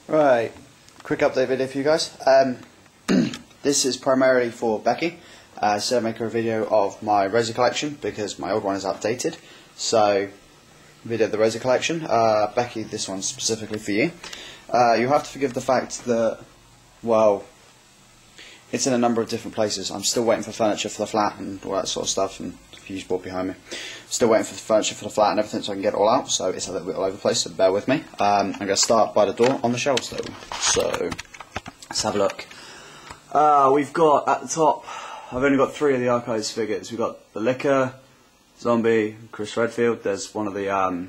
Right, quick update video for you guys. This is primarily for Becky. I said I'd make her a video of my Resi collection because my old one is outdated. So, video of the Resi collection. Becky, this one's specifically for you. You have to forgive the fact that, well, it's in a number of different places. I'm still waiting for furniture for the flat and all that sort of stuff, and the fuse board behind me. Still waiting for the furniture for the flat and everything so I can get it all out, so it's a little bit all over the place, so bear with me. I'm going to start by the door on the shelves though. So, let's have a look. We've got, at the top, I've only got 3 of the Archives figures. We've got the Licker, Zombie, Chris Redfield. There's one of the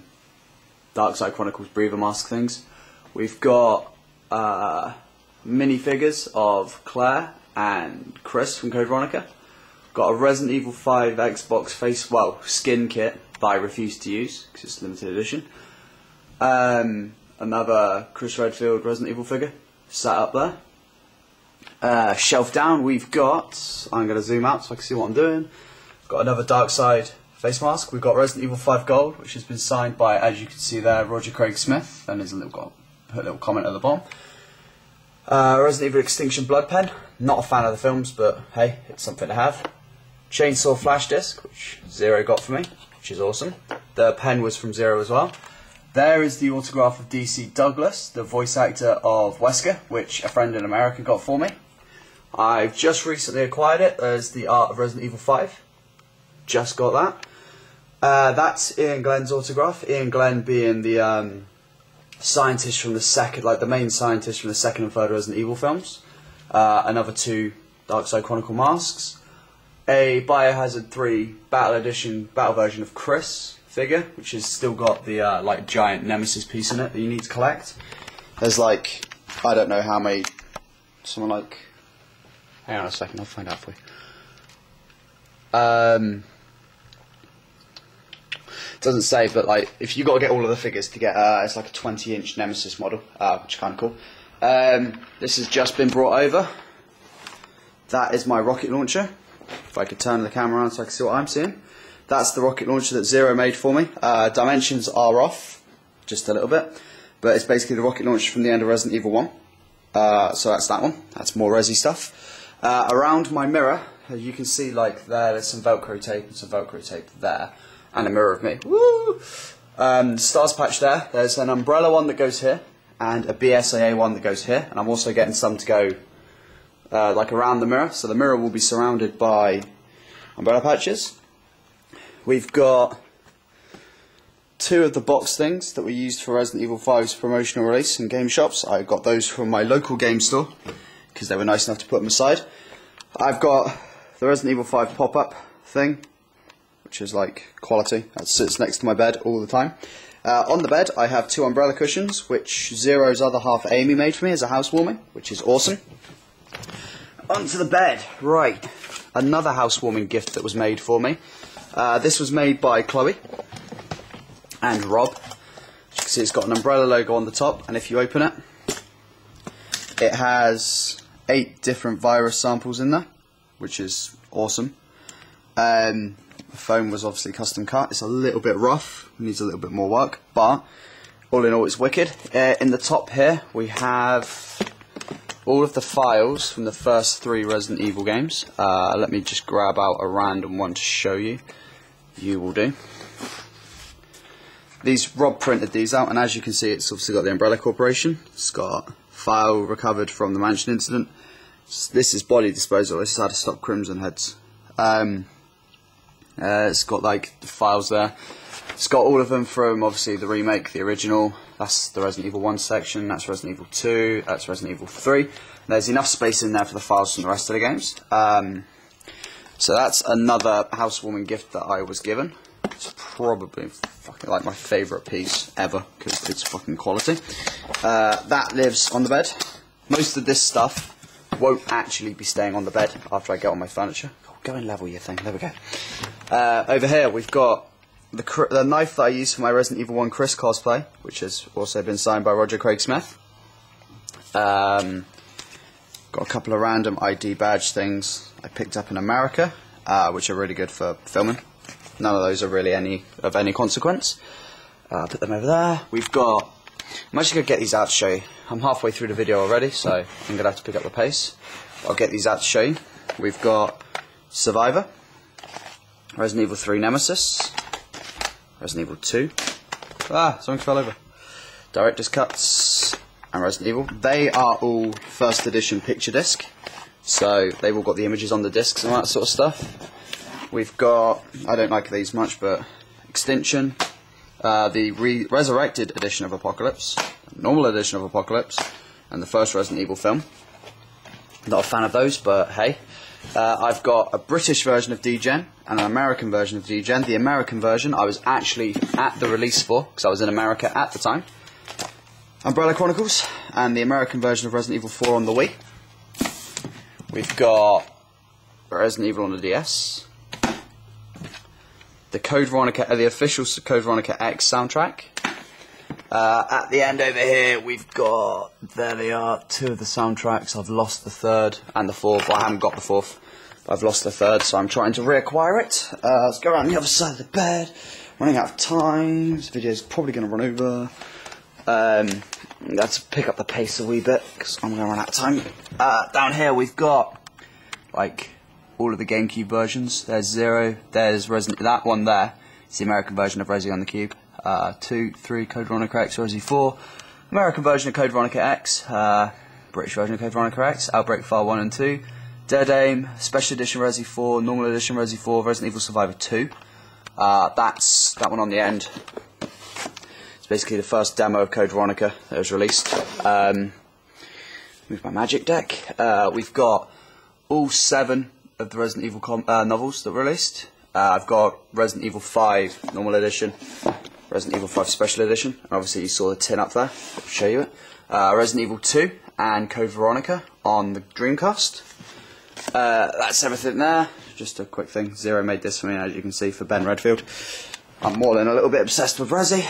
Dark Side Chronicles breather mask things. We've got mini figures of Claire and Chris from Code Veronica. Got a Resident Evil 5 Xbox skin kit that I refuse to use because it's limited edition. Another Chris Redfield Resident Evil figure sat up there. Shelf down, we've got, I'm going to zoom out so I can see what I'm doing. Got another Dark Side face mask. We've got Resident Evil 5 Gold, which has been signed by, as you can see there, Roger Craig Smith, and there's a little comment at the bottom. Resident Evil Extinction Blood Pen. Not a fan of the films, but hey, it's something to have. Chainsaw Flash Disc, which Zero got for me, which is awesome. The pen was from Zero as well. There is the autograph of DC Douglas, the voice actor of Wesker, which a friend in America got for me. I've just recently acquired it. There's the art of Resident Evil 5. Just got that. That's Ian Glenn's autograph. Ian Glenn being the scientist from the second, like the main scientist from the second and third Resident Evil films. Another 2 Dark Side Chronicle masks. A Biohazard 3 Battle Edition, Battle version of Chris figure, which has still got the like giant Nemesis piece in it that you need to collect. There's like, I don't know how many, something like, hang on a second, I'll find out for you. It doesn't say, but like, if you got to get all of the figures to get, it's like a 20-inch Nemesis model, which is kind of cool. This has just been brought over. That is my rocket launcher. If I could turn the camera around so I can see what I'm seeing. That's the rocket launcher that Zero made for me. Dimensions are off, just a little bit, but it's basically the rocket launcher from the end of Resident Evil 1. So that's that one. That's more Resi stuff. Around my mirror, as you can see, like there's some Velcro tape and some Velcro tape there, and a mirror of me. Woo! Stars patch there. There's an umbrella one that goes here, and a BSAA one that goes here, and I'm also getting some to go like around the mirror, so the mirror will be surrounded by umbrella patches. We've got 2 of the box things that we used for Resident Evil 5's promotional release in game shops. I got those from my local game store because they were nice enough to put them aside. I've got the Resident Evil 5 pop-up thing, which is like quality. That sits next to my bed all the time. On the bed I have 2 umbrella cushions, which Zero's other half Amy made for me as a housewarming, which is awesome. Onto the bed, right. Another housewarming gift that was made for me. This was made by Chloe and Rob. As you can see, it's got an umbrella logo on the top, and if you open it, it has 8 different virus samples in there, which is awesome. The foam was obviously custom cut. It's a little bit rough, needs a little bit more work, but all in all it's wicked. In the top here we have all of the files from the first 3 Resident Evil games. Let me just grab out a random one to show you. You will do. Rob printed these out, and as you can see, it's obviously got the Umbrella Corporation. It's got file recovered from the mansion incident. This is body disposal. This is how to stop Crimson Heads. It's got like the files there. It's got all of them from obviously the remake, the original. That's the Resident Evil 1 section. That's Resident Evil 2. That's Resident Evil 3. There's enough space in there for the files from the rest of the games. So that's another housewarming gift that I was given. It's probably fucking like my favourite piece ever because it's fucking quality. That lives on the bed. Most of this stuff won't actually be staying on the bed after I get on my furniture. Oh, go and level your thing. There we go. Over here we've got the knife that I used for my Resident Evil 1 Chris cosplay, which has also been signed by Roger Craig Smith. Got a couple of random ID badge things I picked up in America, which are really good for filming. None of those are really of any consequence. Put them over there. We've got I'm actually going to get these out to show you. I'm halfway through the video already, so I'm going to have to pick up the pace. I'll get these out to show you. We've got Survivor, Resident Evil 3 Nemesis, Resident Evil 2, something fell over, Director's Cuts, and Resident Evil. They are all first edition picture disc, so they've all got the images on the discs and all that sort of stuff. We've got, I don't like these much, but Extinction, the resurrected edition of Apocalypse, normal edition of Apocalypse, and the first Resident Evil film. Not a fan of those, but hey. I've got a British version of D-Gen and an American version of D-Gen. The American version I was actually at the release for, because I was in America at the time. Umbrella Chronicles, and the American version of Resident Evil 4 on the Wii. We've got Resident Evil on the DS. The Code Veronica, the official Code Veronica X soundtrack. At the end over here, we've got, there they are, 2 of the soundtracks. I've lost the 3rd and the 4th. Well, I haven't got the 4th, but I've lost the 3rd, so I'm trying to reacquire it. Let's go around the other side of the bed. Running out of time. This video's probably going to run over. Let's pick up the pace a wee bit, because I'm going to run out of time. Down here, we've got, like, all of the GameCube versions. There's 0, there's that one there. It's the American version of Resi on the Cube. 2, 3, Code Veronica X, Resi 4, American version of Code Veronica X, British version of Code Veronica X, Outbreak File 1 and 2, Dead Aim, Special Edition Resi 4, Normal Edition Resi 4, Resident Evil Survivor 2. That's that one on the end. It's basically the first demo of Code Veronica that was released. Move my magic deck. We've got all 7 of the Resident Evil novels that were released. I've got Resident Evil 5 Normal Edition, Resident Evil 5 Special Edition, and obviously you saw the tin up there, I'll show you it. Resident Evil 2 and Code Veronica on the Dreamcast. That's everything there. Just a quick thing, Zero made this for me, as you can see, for Ben Redfield. I'm more than a little bit obsessed with Resi.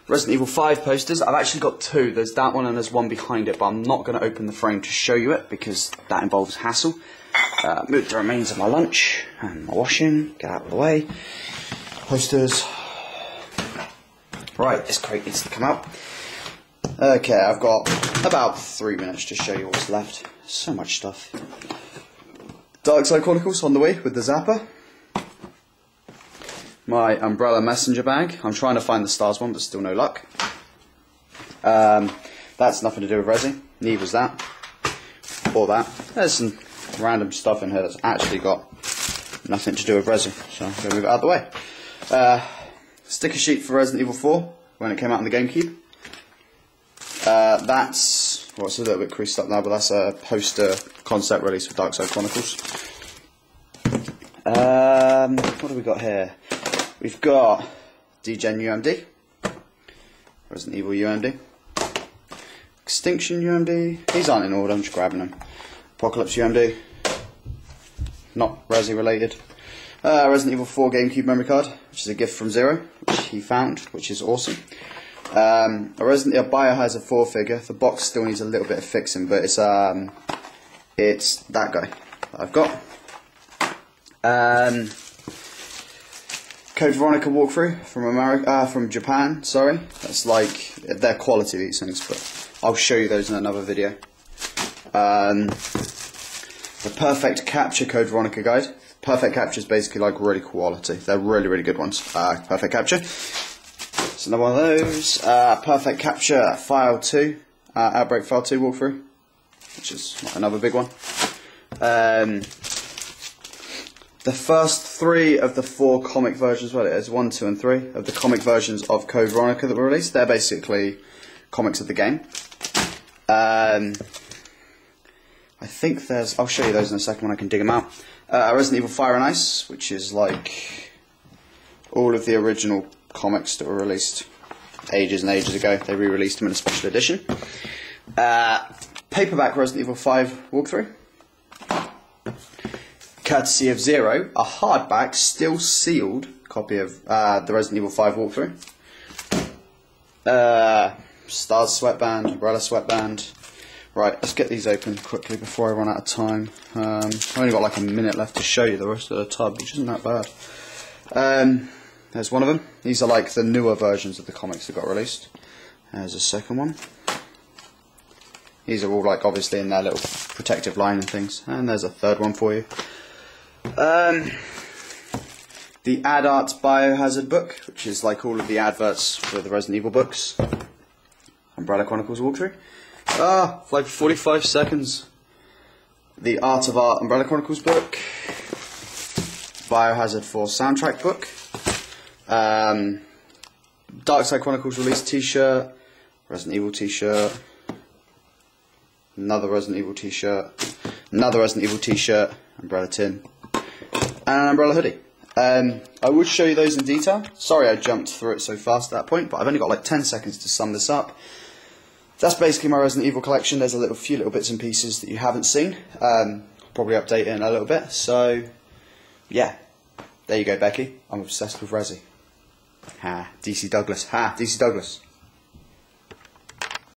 Resident Evil 5 posters, I've actually got 2. There's that one and there's one behind it, but I'm not going to open the frame to show you it because that involves hassle. Move the remains of my lunch and my washing, get out of the way. Posters. Right, this crate needs to come out. Okay, I've got about 3 minutes to show you what's left. So much stuff. Dark Side Chronicles on the way with the Zapper. My Umbrella Messenger bag. I'm trying to find the Stars one, but still no luck. That's nothing to do with Resi. Neither's that. Or that. There's some random stuff in here that's actually got nothing to do with Resi. So I'm going to move it out of the way. Sticker sheet for Resident Evil 4 when it came out on the GameCube. That's, well, it's a little bit creased up now, but that's a poster concept release for Dark Side Chronicles. What have we got here? We've got D-Gen UMD, Resident Evil UMD, Extinction UMD. These aren't in order, I'm just grabbing them. Apocalypse UMD, not Resi related. Resident Evil 4 GameCube memory card, which is a gift from Zero, which he found, which is awesome. A Biohazard 4 figure. The box still needs a little bit of fixing, but it's that guy that I've got. Code Veronica walkthrough from Japan. Sorry, that's like their quality, these things, but I'll show you those in another video. The Perfect Capture Code Veronica guide. Perfect Capture is basically like really quality. They're really, really good ones. Perfect Capture. So another one of those. Perfect Capture File 2. Outbreak File 2 walkthrough, which is another big one. The first 3 of the 4 comic versions, well it is 1, 2 and 3 of the comic versions of Code Veronica that were released. They're basically comics of the game. I think there's, I'll show you those in a second when I can dig them out. Resident Evil Fire and Ice, which is like all of the original comics that were released ages and ages ago. They re-released them in a special edition. Paperback Resident Evil 5 walkthrough. Courtesy of Zero, a hardback, still sealed copy of the Resident Evil 5 walkthrough. Stars Sweatband, Umbrella Sweatband. Right, let's get these open quickly before I run out of time. I've only got like a minute left to show you the rest of the tub, which isn't that bad. There's one of them. These are like the newer versions of the comics that got released. There's a second one. These are all like obviously in their little protective line and things. And there's a third one for you. The I'd Biohazard book, which is like all of the adverts for the Resident Evil books. Umbrella Chronicles walkthrough. For like 45 seconds. The Art of Art Umbrella Chronicles book. Biohazard 4 soundtrack book. Dark Side Chronicles release t-shirt. Resident Evil t-shirt. Another Resident Evil t-shirt. Another Resident Evil t-shirt. Umbrella tin. And an umbrella hoodie. I would show you those in detail. Sorry I jumped through it so fast at that point, but I've only got like 10 seconds to sum this up. That's basically my Resident Evil collection. There's a few little bits and pieces that you haven't seen. Probably update it in a little bit. So, yeah. There you go, Becky. I'm obsessed with Resi. Ha, DC Douglas. Ha, DC Douglas.